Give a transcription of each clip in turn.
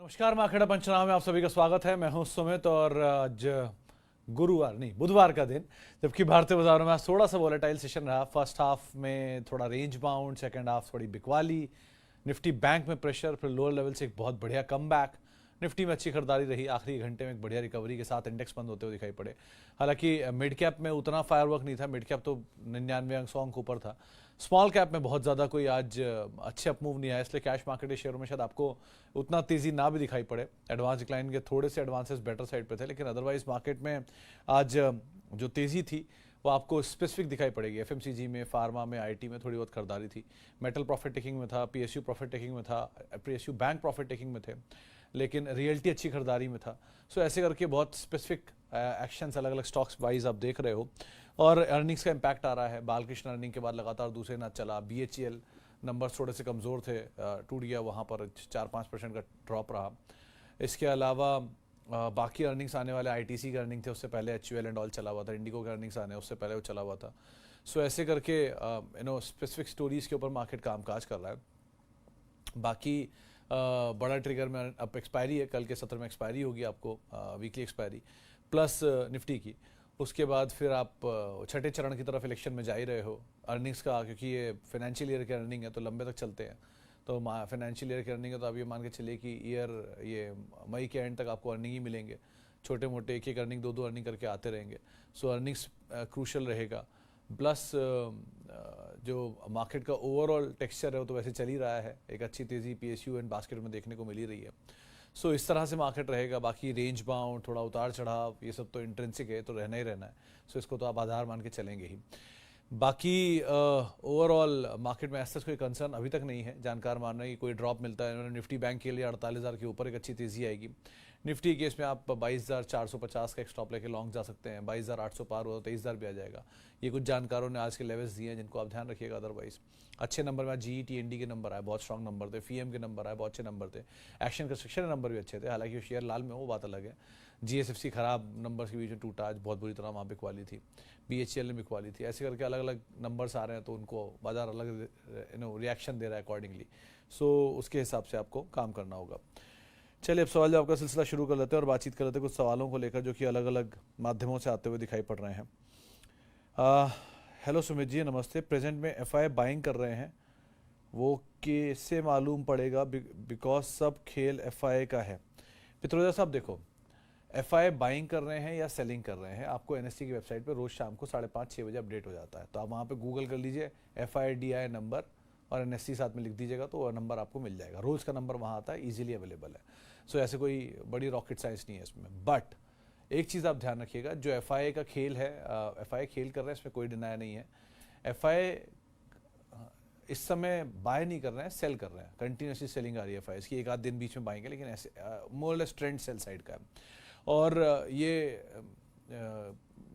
नमस्कार, माखड़ा पंचनामे में आप सभी का स्वागत है। मैं हूं सुमित और आज गुरुवार नहीं बुधवार का दिन, जबकि भारतीय बाजारों में आज थोड़ा सा वॉलेटाइल सेशन रहा। फर्स्ट हाफ में थोड़ा रेंज बाउंड, सेकंड हाफ थोड़ी बिकवाली, निफ्टी बैंक में प्रेशर, फिर लोअर लेवल से एक बहुत बढ़िया कमबैक। निफ्टी में अच्छी खरीदारी रही, आखिरी घंटे में एक बढ़िया रिकवरी के साथ इंडेक्स बंद होते हुए दिखाई पड़े। हालांकि मिड कैप में उतना फायरवर्क नहीं था, मिड कैप तो 99 अंक ऊपर था। स्मॉल कैप में बहुत ज़्यादा कोई आज अच्छे अपमूव नहीं आया, इसलिए कैश मार्केट के शेयरों में शायद आपको उतना तेज़ी ना भी दिखाई पड़े। एडवांस डिक्लाइन के थोड़े से एडवांसेस बेटर साइड पे थे, लेकिन अदरवाइज मार्केट में आज जो तेज़ी थी वो आपको स्पेसिफिक दिखाई पड़ेगी। एफएमसीजी में, फार्मा में, आईटी में थोड़ी बहुत खरीदारी थी। मेटल प्रॉफिट टेकिंग में था, पीएसयू प्रॉफिट टेकिंग में था, पीएसयू बैंक प्रॉफिट टेकिंग में थे, लेकिन रियल्टी अच्छी खरीदारी में था। सो ऐसे करके बहुत स्पेसिफिक एक्शंस अलग अलग स्टॉक्स वाइज आप देख रहे हो। और अर्निंग्स का इम्पैक्ट आ रहा है। बालकृष्ण अर्निंग के बाद लगातार दूसरे ना चला। बीएचईएल नंबर्स थोड़े से कमज़ोर थे, टूट गया, वहाँ पर 4-5% का ड्रॉप रहा। इसके अलावा बाकी अर्निंग्स आने वाले आईटीसी के अर्निंग थे, उससे पहले एचयूएल एंड ऑल चला हुआ था। इंडिगो के अर्निंग्स आने उससे पहले वो चला हुआ था। सो ऐसे करके स्पेसिफिक स्टोरीज के ऊपर मार्केट कामकाज कर रहा है। बाकी बड़ा ट्रिगर में अब एक्सपायरी है, कल के सत्र में एक्सपायरी होगी आपको, वीकली एक्सपायरी प्लस निफ्टी की। उसके बाद फिर आप छठे चरण की तरफ इलेक्शन में जा ही रहे हो। अर्निंग्स का, क्योंकि ये फाइनेंशियल ईयर के अर्निंग है तो लंबे तक चलते हैं, तो फाइनेंशियल ईयर के अर्निंग है तो आप ये मान के चलिए कि ये मई के एंड तक आपको अर्निंग ही मिलेंगे। छोटे मोटे एक एक अर्निंग, दो अर्निंग करके आते रहेंगे। सो अर्निंग्स क्रूशल रहेगा। प्लस जो मार्केट का ओवरऑल टेक्सचर है वो तो वैसे चल ही रहा है, एक अच्छी तेज़ी पीएसयू एंड बास्केट में देखने को मिल ही रही है। सो इस तरह से मार्केट रहेगा। बाकी रेंज बाउंड, थोड़ा उतार चढ़ाव, ये सब तो इंट्रिंसिक है, तो रहना ही रहना है। सो इसको तो आप आधार मान के चलेंगे ही। बाकी ओवरऑल मार्केट में ऐसा कोई कंसर्न अभी तक नहीं है। जानकार मान रहे हैं कि कोई ड्रॉप मिलता है निफ्टी बैंक के लिए 48,000 के ऊपर एक अच्छी तेज़ी आएगी। निफ्टी केस में आप 22,450 का एक स्टॉप लेके लॉन्ग जा सकते हैं। 22,800 पार हो तो 23,000 भी आ जाएगा। ये कुछ जानकारों ने आज के लेवल्स दिए हैं जिनको आप ध्यान रखिएगा। अदरवाइज अच्छे नंबर में जी टी के नंबर आए, बहुत स्ट्रॉन्ग नंबर थे। फीएम के नंबर आए, बहुत अच्छे नंबर थे। एक्शन कंस्ट्रक्शन के नंबर भी अच्छे थे, हालांकि शेयर लाल में, वो बात अलग है। जीएसएफसी खराब नंबर्स के बीच में टूटा, आज बहुत बुरी तरह वहाँ बिकवाली थी। बीएचईएल ने बिकवाली थी। ऐसे करके अलग अलग नंबर्स आ रहे हैं तो उनको बाजार अलग रिएक्शन दे रहा है अकॉर्डिंगली। सो उसके हिसाब से आपको काम करना होगा। चलिए अब सवाल जवाब का सिलसिला शुरू कर लेते हैं और बातचीत कर लेते हैं कुछ सवालों को लेकर जो कि अलग अलग माध्यमों से आते हुए दिखाई पड़ रहे हैं। हेलो सुमित जी, नमस्ते। प्रेजेंट में एफआई बाइंग कर रहे हैं, वो कैसे मालूम पड़ेगा? बिकॉज सब खेल एफआई का है। पित्रोजा साहब देखो, एफआई बाइंग कर रहे हैं या सेलिंग कर रहे हैं, आपको एनएससी की वेबसाइट पे रोज शाम को 5:30-6 बजे अपडेट हो जाता है। तो आप वहाँ पे गूगल कर लीजिए FIDI नंबर और एनएससी साथ में लिख दीजिएगा तो वो नंबर आपको मिल जाएगा। रोज का नंबर वहाँ आता है, इजीली अवेलेबल है। सो ऐसे कोई बड़ी रॉकेट साइंस नहीं है इसमें। बट एक चीज़ आप ध्यान रखिएगा, जो एफआई का खेल है, एफआई खेल कर रहे हैं, इसमें कोई डिनाया नहीं है। एफआई इस समय बाय नहीं कर रहे हैं, सेल कर रहे हैं। कंटिन्यूसली सेलिंग आ रही है एफआई की, एक आध दिन बीच में बाइंग है, लेकिन ऐसे more less trend sell side का है। और ये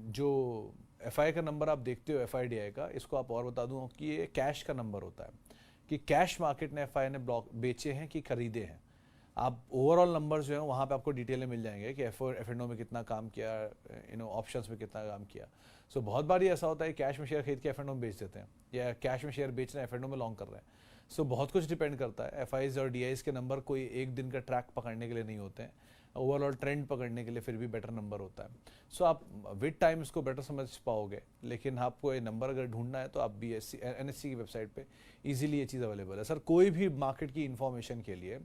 जो एफआई का नंबर आप देखते हो FIDI का, इसको आप और बता दूं कि ये कैश का नंबर होता है, कि कैश मार्केट ने एफआई ने ब्लॉक बेचे हैं कि खरीदे हैं। आप ओवरऑल नंबर्स जो हैं वहाँ पे आपको डिटेल में मिल जाएंगे कि एफ&ओ में कितना काम किया, ऑप्शंस में कितना काम किया। सो बहुत बार ऐसा होता है कैश में शेयर खरीद के एफ&ओ में बेच देते हैं, या कैश में शेयर बेच रहे हैं एफ&ओ में लॉन्ग कर रहे हैं। सो बहुत कुछ डिपेंड करता है। एफआईज और डीआईज के नंबर कोई एक दिन का ट्रैक पकड़ने के लिए नहीं होते हैं, ओवरऑल ट्रेंड पकड़ने के लिए फिर भी बेटर नंबर होता है। सो आप विद टाइम इसको बेटर समझ पाओगे। लेकिन आपको ये नंबर अगर ढूंढना है तो आप एनएससी की वेबसाइट पे इजीली ये चीज़ अवेलेबल है। सर कोई भी मार्केट की इन्फॉर्मेशन के लिए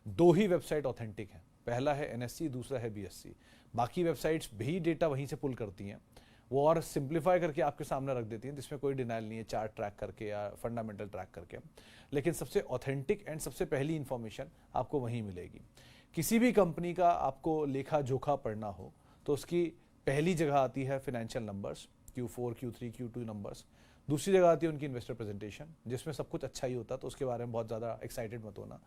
दो ही वेबसाइट ऑथेंटिक हैं, पहला है एनएससी, दूसरा है बीएससी। बाकी वेबसाइट्स भी डेटा वहीं से पुल करती हैं, वो और सिंप्लीफाई करके आपके सामने रख देती हैं, जिसमें कोई डिनाइल नहीं है, चार्ट ट्रैक करके या फंडामेंटल ट्रैक करके। लेकिन सबसे ऑथेंटिक एंड सबसे पहली इंफॉर्मेशन आपको वहीं मिलेगी। किसी भी कंपनी का आपको लेखा जोखा पढ़ना हो तो उसकी पहली जगह आती है financial numbers, Q4, Q3, Q2 numbers. दूसरी जगह आती है उनकी इन्वेस्टर प्रेजेंटेशन, जिसमें सब कुछ अच्छा ही होता है, तो उसके बारे में बहुत ज़्यादा एक्साइटेड मत होना।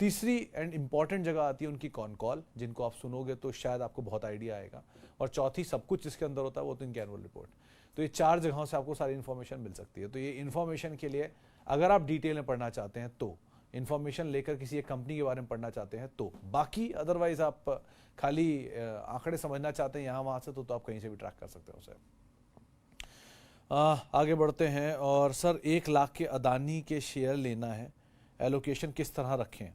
तीसरी एंड इंपॉर्टेंट जगह आती है उनकी कॉन कॉल, जिनको आप सुनोगे तो शायद आपको बहुत आइडिया आएगा। और चौथी, सब कुछ जिसके अंदर होता है वो तो इनकी एनुअल रिपोर्ट। तो ये 4 जगहों से आपको सारी इन्फॉर्मेशन मिल सकती है। तो ये इन्फॉर्मेशन के लिए अगर आप डिटेल में पढ़ना चाहते हैं, तो इन्फॉर्मेशन लेकर किसी एक कंपनी के बारे में पढ़ना चाहते हैं तो, बाकी अदरवाइज आप खाली आंकड़े समझना चाहते हैं यहाँ वहाँ से, तो आप कहीं से भी ट्रैक कर सकते हैं उसे। आगे बढ़ते हैं। और सर 1 लाख के अदानी के शेयर लेना है, एलोकेशन किस तरह रखें?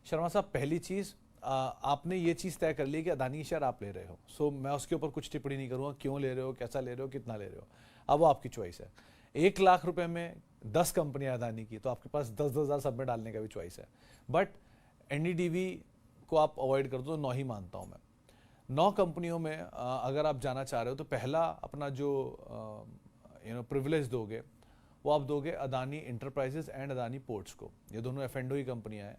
शर्मा साहब, पहली चीज़ आपने ये चीज़ तय कर ली कि अदानी की शेयर आप ले रहे हो, सो मैं उसके ऊपर कुछ टिप्पणी नहीं करूँगा, क्यों ले रहे हो, कैसा ले रहे हो, कितना ले रहे हो, अब वो आपकी चॉइस है। 1 लाख रुपए में 10 कंपनियां अदानी की, तो आपके पास 10,000 सब में डालने का भी चॉइस है। बट एनडीडीवी को आप अवॉइड कर दो, 9 ही मानता हूँ मैं। 9 कंपनियों में अगर आप जाना चाह रहे हो तो पहला अपना जो प्रिविलेज दोगे वो आप दोगे Adani enterprises and Adani ports को। ये दोनों एफ&ओ की कंपनियां हैं,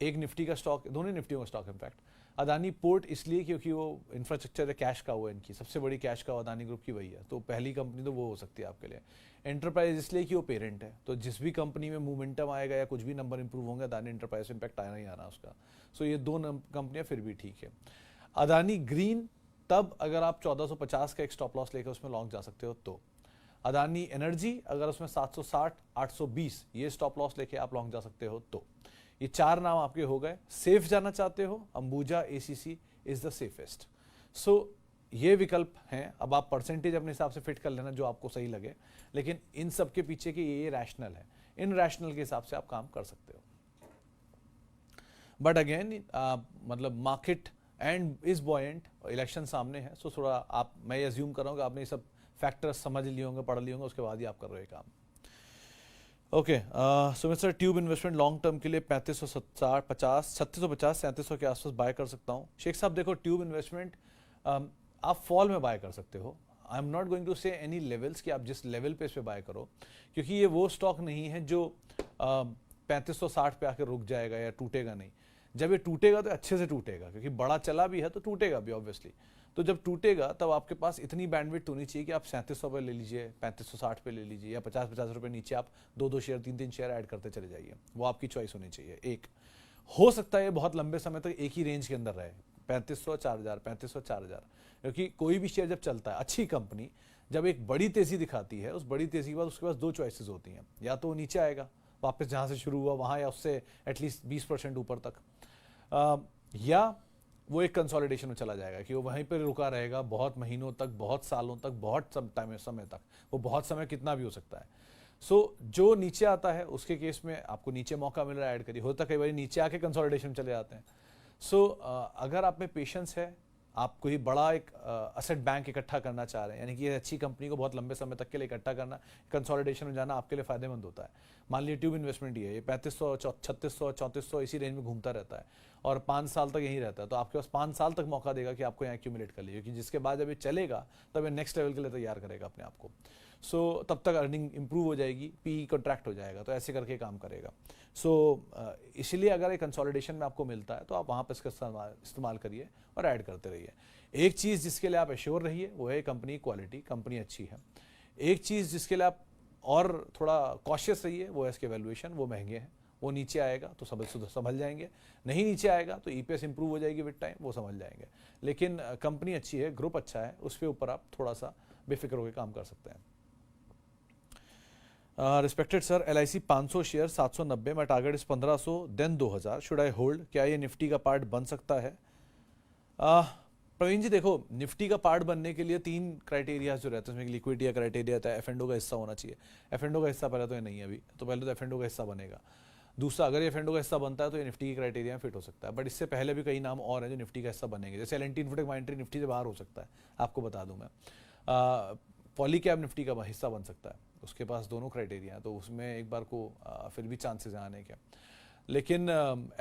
एक निफ्टी का स्टॉक, दोनों निफ्टियों का स्टॉक इनफैक्ट। अदानी पोर्ट इसलिए क्योंकि वो इंफ्रास्ट्रक्चर है, कैश का वो है, इनकी सबसे बड़ी कैश का अदानी ग्रुप की वही है, तो पहली कंपनी तो वो हो सकती है आपके लिए। एंटरप्राइज इसलिए कि वो पेरेंट है, तो जिस भी कंपनी में मोमेंटम आएगा या कुछ भी नंबर इंप्रूव होंगे, अदानी इंटरप्राइज इम्पैक्ट आना ही आना उसका। सो ये दो कंपनियां फिर भी ठीक है। अदानी ग्रीन तब अगर आप 1450 का एक स्टॉप लॉस लेकर उसमें लॉन्ग जा सकते हो तो। अदानी एनर्जी अगर उसमें 760 820 ये स्टॉप लॉस लेके आप लॉन्ग जा सकते हो तो। ये 4 नाम आपके हो गए। सेफ जाना चाहते हो, Ambuja ACC is the safest. So ये विकल्प हैं। अब आप परसेंटेज अपने हिसाब से फिट कर लेना जो आपको सही लगे, लेकिन इन सब के पीछे के ये रैशनल है, इन रैशनल के हिसाब से आप काम कर सकते हो। बट अगेन मतलब market and is buoyant, election सामने है, सो थोड़ा आप, मैं एज्यूम कर रहा हूँ कि आपने ये सब फैक्टर्स समझ लिए होंगे, पढ़ लिए होंगे, उसके बाद ही आप कर रहे हो काम। Okay, Sumit sir, tube investment long term के लिए 3550 3650 3700 के आसपास बाय कर सकता हूँ। शेख साहब देखो, ट्यूब इन्वेस्टमेंट आप फॉल में बाय कर सकते हो। I am not going to say any levels कि आप जिस लेवल पे इस पे बाय करो, क्योंकि ये वो स्टॉक नहीं है जो 3560 पे आकर रुक जाएगा या टूटेगा नहीं। जब ये टूटेगा तो अच्छे से टूटेगा, क्योंकि बड़ा चला भी है तो टूटेगा भी ऑब्वियसली। तो जब टूटेगा तब आपके पास इतनी बैंडविड्थ होनी चाहिए कि आप 3700 पे ले लीजिए, 3560 पे ले लीजिए, या 50-50 रुपये नीचे आप 2-2 शेयर 3-3 शेयर ऐड करते चले जाइए। वो आपकी चॉइस होनी चाहिए। एक हो सकता है ये बहुत लंबे समय तक एक ही रेंज के अंदर रहे, 3500-4000, 3500-4000, क्योंकि कोई भी शेयर जब चलता है, अच्छी कंपनी जब एक बड़ी तेजी दिखाती है, उस बड़ी तेजी के बाद उसके पास 2 चॉइसेस होती हैं, या तो वो नीचे आएगा वापस जहाँ से शुरू हुआ वहाँ, या उससे एटलीस्ट 20% ऊपर तक, या वो एक कंसोलिडेशन में चला जाएगा कि वो वहीं पर रुका रहेगा बहुत महीनों तक, बहुत सालों तक, बहुत समय तक। वो बहुत समय कितना भी हो सकता है। सो जो नीचे आता है उसके केस में आपको नीचे मौका मिल रहा है ऐड करिए। होता कई बार नीचे आके कंसोलिडेशन चले जाते हैं। सो अगर आप में पेशेंस है, आप कोई बड़ा एक असेट बैंक इकट्ठा करना चाह रहे हैं, यानी कि ये अच्छी कंपनी को बहुत लंबे समय तक के लिए इकट्ठा करना, कंसोलिडेशन में जाना आपके लिए फायदेमंद होता है। मान लीजिए ट्यूब इन्वेस्टमेंट ही है, ये 3500, 3600, 3400 इसी रेंज में घूमता रहता है और 5 साल तक यहीं रहता है, तो आपके पास 5 साल तक मौका देगा कि आपको यहाँ एक्यूमुलेट कर लीजिए, क्योंकि जिसके बाद जब ये चलेगा तब ये नेक्स्ट लेवल के लिए तैयार करेगा अपने आप को। सो तब तक अर्निंग इंप्रूव हो जाएगी, पी कॉन्ट्रैक्ट हो जाएगा, तो ऐसे करके काम करेगा। सो इसलिए अगर एक कंसोलिडेशन में आपको मिलता है तो आप वहाँ पर इसका इस्तेमाल करिए और ऐड करते रहिए। एक चीज़ जिसके लिए आप एश्योर रहिए वो है कंपनी क्वालिटी, कंपनी अच्छी है। एक चीज़ जिसके लिए आप और थोड़ा कॉशियस रहिए वो है इसके वैल्यूएशन, वो महंगे हैं। वो नीचे आएगा तो संभल जाएंगे, नहीं नीचे आएगा तो ईपीएस इंप्रूव हो जाएगी विद टाइम, वो समझ जाएंगे। लेकिन कंपनी अच्छी है, ग्रुप अच्छा है, उस पर ऊपर आप थोड़ा सा बेफिक्र होकर काम कर सकते हैं। Respected sir, LIC 500 share 790, my target is 1500 then 2000, should I hold? क्या ये निफ्टी का पार्ट बन सकता है? प्रवीण जी देखो, निफ्टी का पार्ट बनने के लिए 3 क्राइटेरिया जो रहते हैं, उसमें लिक्विडिटी का क्राइटेरिया रहता है, F&O का हिस्सा होना चाहिए। F&O का हिस्सा पहले तो ये नहीं है अभी, तो पहले तो F&O का हिस्सा बनेगा। दूसरा, अगर ये F&O का हिस्सा बनता है तो ये निफ्टी की क्राइटेरिया में फिट हो सकता है, बट इससे पहले भी कई नाम और हैं जो निफ्टी का हिस्सा बनेंगे, जैसे L&T इन्फोटेक माइंट्री निफ्टी से बाहर हो सकता है, आपको बता दूं मैं। पॉलीकैब निफ्टी का हिस्सा बन सकता है, उसके पास दोनों क्राइटेरिया हैं, तो उसमें एक बार को फिर भी चांसेस हैं आने के। लेकिन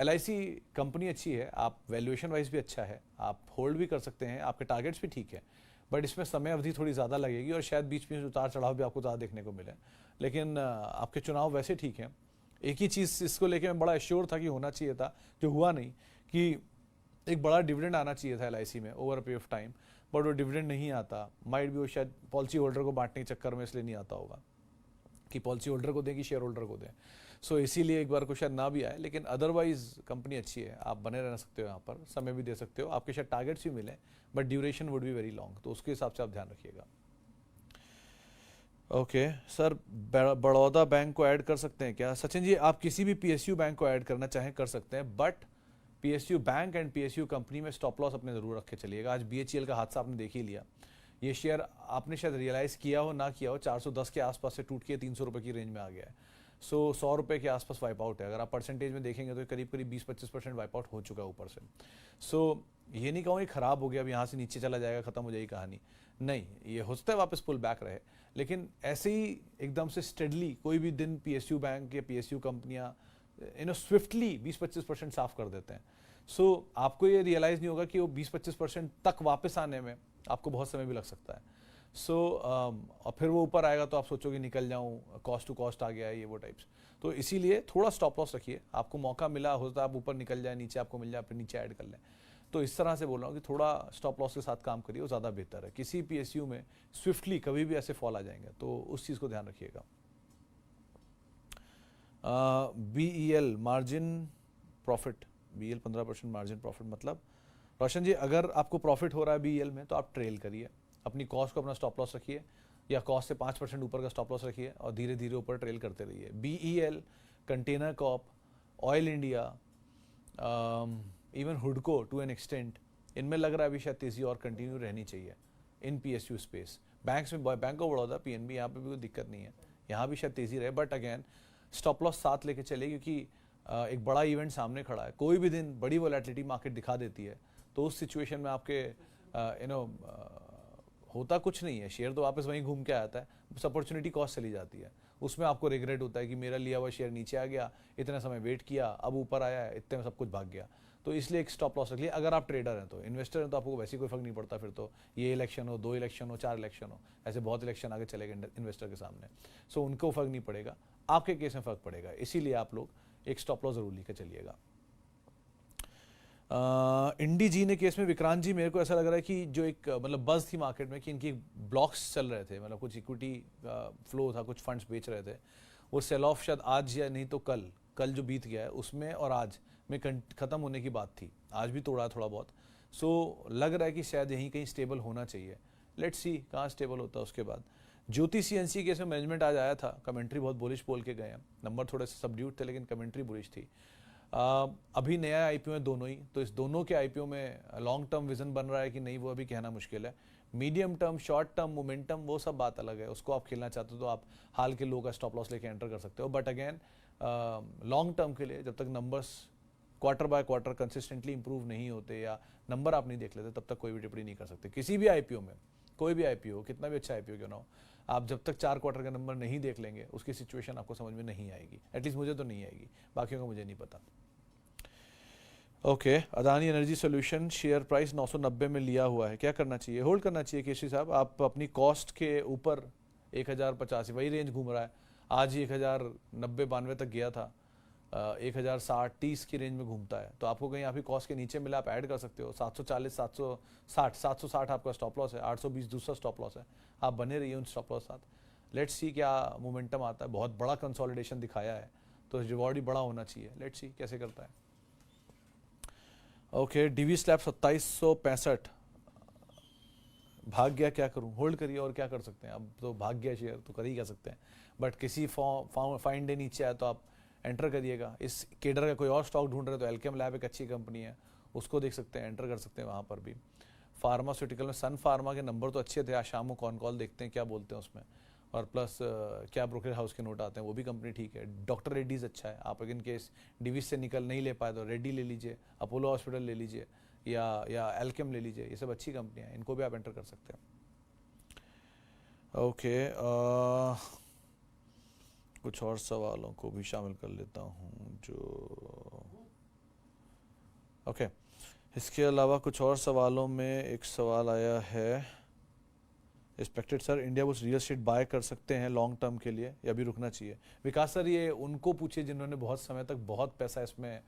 LIC कंपनी अच्छी है, आप वैल्यूएशन वाइज भी अच्छा है, आप होल्ड भी कर सकते हैं, आपके टारगेट्स भी ठीक है, बट इसमें समय अवधि थोड़ी ज़्यादा लगेगी और शायद बीच में उतार चढ़ाव भी आपको ज़्यादा देखने को मिले। लेकिन आपके चुनाव वैसे ठीक हैं। एक ही चीज़ इसको लेके मैं बड़ा एश्योर था कि होना चाहिए था, जो हुआ नहीं, कि एक बड़ा डिविडेंड आना चाहिए था LIC में over a period of time, but वो डिविडेंड नहीं आता। माइट भी वो शायद पॉलिसी होल्डर को बांटने के चक्कर में इसलिए नहीं आता होगा कि पॉलिसी होल्डर को दें कि शेयर होल्डर को दें। सो इसीलिए एक बार को शायद ना भी आए, लेकिन अदरवाइज कंपनी अच्छी है, आप बने रह सकते हो यहाँ पर, समय भी दे सकते हो, आपके शायद टारगेट्स भी मिले, but duration would be very long, तो उसके हिसाब से आप ध्यान रखिएगा। ओके सर, बड़ौदा बैंक को ऐड कर सकते हैं क्या? सचिन जी, आप किसी भी PSU बैंक को ऐड करना चाहें कर सकते हैं, but PSU bank and PSU company में स्टॉप लॉस अपने जरूर रख के चलिएगा। आज BHEL का हादसा आपने देख ही लिया, ये शेयर आपने शायद रियलाइज़ किया हो ना किया हो, 410 के आसपास से टूट के 300 रुपये की रेंज में आ गया है। सो 100 रुपये के आसपास वाइप आउट है। अगर आप परसेंटेज में देखेंगे तो करीब करीब 20-25% वाइप आउट हो चुका है ऊपर से। सो ये नहीं कहूँ ख़राब हो गया, अब यहाँ से नीचे चला जाएगा, ख़त्म हो जाएगी कहानी, नहीं, ये हो सकता है वापस पुल बैक रहे, लेकिन ऐसे ही एकदम से स्टेडली कोई भी दिन PSU बैंक या PSU कंपनियाँ स्विफ्टली 20-25% साफ कर देते हैं। सो आपको ये रियलाइज़ नहीं होगा कि वो 20-25% तक वापस आने में आपको बहुत समय भी लग सकता है। और फिर वो ऊपर आएगा तो आप सोचोगे निकल जाऊं, कॉस्ट टू कॉस्ट आ गया है, ये वो टाइप्स। तो इसीलिए थोड़ा स्टॉप लॉस रखिए, आपको मौका मिला होता है आप ऊपर निकल जाए, नीचे आपको मिल जाए फिर नीचे ऐड कर लें। तो इस तरह से बोल रहा हूँ कि थोड़ा स्टॉप लॉस के साथ काम करिए, वो ज़्यादा बेहतर है। किसी PSU में स्विफ्टली कभी भी ऐसे फॉल आ जाएंगे, तो उस चीज़ को ध्यान रखिएगा। BEL margin profit, BEL 15% margin profit मतलब रोशन जी, अगर आपको प्रॉफिट हो रहा है BEL में तो आप ट्रेल करिए, अपनी कॉस्ट को अपना स्टॉप लॉस रखिए, या कॉस्ट से 5% ऊपर का स्टॉप लॉस रखिए और धीरे धीरे ऊपर ट्रेल करते रहिए। BEL, container corp, oil India, even हुडको टू एन एक्सटेंट, इनमें लग रहा है अभी शायद तेज़ी और कंटिन्यू रहनी चाहिए इन PSU स्पेस। बैंक्स में, बैंक ऑफ बड़ौदा, PNB, यहाँ पे भी कोई दिक्कत नहीं है, यहाँ भी शायद तेज़ी रहे, बट अगेन स्टॉप लॉस साथ लेके चले, क्योंकि एक बड़ा इवेंट सामने खड़ा है। कोई भी दिन बड़ी वोलेटिलिटी मार्केट दिखा देती है, तो उस सिचुएशन में आपके होता कुछ नहीं है, शेयर तो वापस वहीं घूम के आता है, बस अपॉर्चुनिटी कॉस्ट चली जाती है। उसमें आपको रिग्रेट होता है कि मेरा लिया हुआ शेयर नीचे आ गया, इतना समय वेट किया, अब ऊपर आया है, इतने में सब कुछ भाग गया। तो इसलिए एक स्टॉप लॉस रख लिया। अगर आप ट्रेडर हैं, तो इन्वेस्टर हैं तो आपको वैसे कोई फर्क नहीं पड़ता, फिर तो ये इलेक्शन हो, 2 इलेक्शन हो, 4 इलेक्शन हो, ऐसे बहुत इलेक्शन आगे चले गए इन्वेस्टर के सामने, सो उनको फर्क नहीं पड़ेगा, आपके केस में फर्क पड़ेगा। इसीलिए आप लोग एक स्टॉप लॉस जरूर लेकर चलिएगा। इंडी जी ने केस में, विक्रांत जी, मेरे को ऐसा लग रहा है कि जो एक मतलब बज़ थी मार्केट में कि इनकी ब्लॉक्स चल रहे थे, मतलब कुछ इक्विटी फ्लो था, कुछ फंड्स बेच रहे थे, वो सेल ऑफ शायद आज या नहीं तो कल जो बीत गया है उसमें और आज में ख़त्म होने की बात थी। आज भी तोड़ा थोड़ा बहुत, सो लग रहा है कि शायद यहीं कहीं स्टेबल होना चाहिए। लेट्स सी कहाँ स्टेबल होता है उसके बाद। ज्योति CNC केस में मैनेजमेंट आज आया था, कमेंट्री बहुत बुलिश बोल के गए हैं, नंबर थोड़े से सबड्यूट थे लेकिन कमेंट्री बुलिश थी। अभी नया IPO है दोनों ही, तो इस दोनों के IPO में लॉन्ग टर्म विजन बन रहा है कि नहीं वो अभी कहना मुश्किल है। Medium term, short term, momentum, वो सब बात अलग है, उसको आप खेलना चाहते हो तो आप हाल के लो का स्टॉप लॉस लेके एंटर कर सकते हो। बट अगेन लॉन्ग टर्म के लिए जब तक numbers quarter by quarter consistently improve नहीं होते या नंबर आप नहीं देख लेते, तब तक कोई भी टिप्पणी नहीं कर सकते। किसी भी IPO में, कोई भी IPO, कितना भी अच्छा IPO क्यों ना हो, आप जब तक 4 क्वार्टर का नंबर नहीं देख लेंगे उसकी सिचुएशन आपको समझ में नहीं आएगी। एटलीस्ट मुझे तो नहीं आएगी, बाकियों का मुझे नहीं पता। Okay, Adani energy solution share price 990 में लिया हुआ है, क्या करना चाहिए? होल्ड करना चाहिए केशरी साहब। आप अपनी कॉस्ट के ऊपर 1085 वही रेंज घूम रहा है, आज ही 1090-92 तक गया था, 1060-30 की रेंज में घूमता है, तो आपको कहीं आप ही कॉस्ट के नीचे मिला, आप ऐड कर सकते हो। 740, 760 आपका स्टॉप लॉस है, 820 दूसरा स्टॉप लॉस है, आप बने रहिए उन स्टॉप लॉस साथ। लेट्स सी क्या मोमेंटम आता है, बहुत बड़ा कंसोलिडेशन दिखाया है तो रिवॉर्ड ही बड़ा होना चाहिए। लेट्स सी कैसे करता है। ओके, DV स्लैब 2765 भाग गया, क्या करूं? होल्ड करिए, और क्या कर सकते हैं, अब तो भाग गया शेयर तो कर ही क्या सकते हैं। बट किसी फाइन डे नीचे आया तो आप एंटर करिएगा। इस केडर का कोई और स्टॉक ढूंढ रहे तो एल्केम लैब एक अच्छी कंपनी है, उसको देख सकते हैं, एंटर कर सकते हैं वहाँ पर भी। फार्मास्यूटिकल में सन फार्मा के नंबर तो अच्छे थे, आज शाम को कॉन कॉल देखते हैं क्या बोलते हैं उसमें, और प्लस क्या ब्रोकर हाउस के नोट आते हैं, वो भी कंपनी ठीक है। डॉक्टर रेड्डीज अच्छा है, आप इन केस डिवीज से निकल नहीं ले पाए तो रेड्डी ले लीजिए, अपोलो हॉस्पिटल ले लीजिए, या एल्केम ले लीजिए, ये सब अच्छी कंपनियाँ हैं, इनको भी आप एंटर कर सकते हैं। ओके, कुछ और सवालों को भी शामिल कर लेता हूँ जो ओके इसके अलावा कुछ और सवालों में एक सवाल आया है, respected sir, Indiabulls real estate buy कर सकते हैं लॉन्ग टर्म के लिए या अभी रुकना चाहिए? विकास सर, ये उनको पूछिए जिन्होंने बहुत समय तक बहुत पैसा इसमें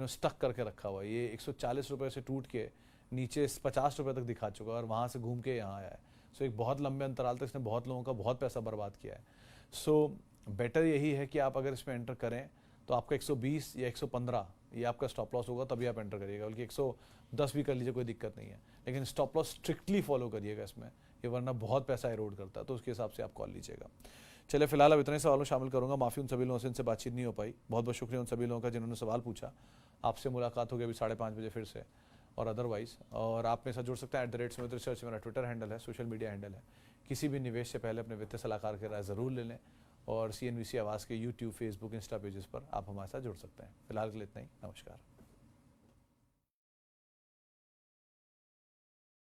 स्टक करके रखा हुआ है। ये 140 रुपये से टूट के नीचे 50 रुपये तक दिखा चुका है और वहाँ से घूम के यहाँ आया है। सो एक बहुत लंबे अंतराल तक इसने बहुत लोगों का बहुत पैसा बर्बाद किया है। सो बेटर यही है कि आप अगर इसमें एंटर करें तो आपका 120 या 115 ये आपका स्टॉप लॉस होगा, तभी आप एंटर करिएगा। बल्कि 110 भी कर लीजिए, कोई दिक्कत नहीं है, लेकिन स्टॉप लॉस स्ट्रिक्टली फॉलो करिएगा इसमें, ये वरना बहुत पैसा एरोड करता है, तो उसके हिसाब से आप कॉल लीजिएगा। चलिए, फिलहाल अब इतने सवालों शामिल करूंगा, माफ़ी उन सभी लोगों से इनसे बातचीत नहीं हो पाई। बहुत बहुत शुक्रिया उन सभी लोगों का जिन्होंने सवाल पूछा। आपसे मुलाकात होगी अभी 5:30 बजे फिर से, और अदरवाइज और आप मेरे साथ जुड़ सकते हैं @सुमित रिसर्च, मेरा ट्विटर हैंडल है, सोशल मीडिया हैंडल है। किसी भी निवेश से पहले अपने वित्तीय सलाहकार की राय ज़रूर ले लें और CNBC आवाज़ के YouTube, Facebook, इंस्टा पेजेस पर आप हमारे साथ जुड़ सकते हैं। फिलहाल के लिए इतना ही। नमस्कार।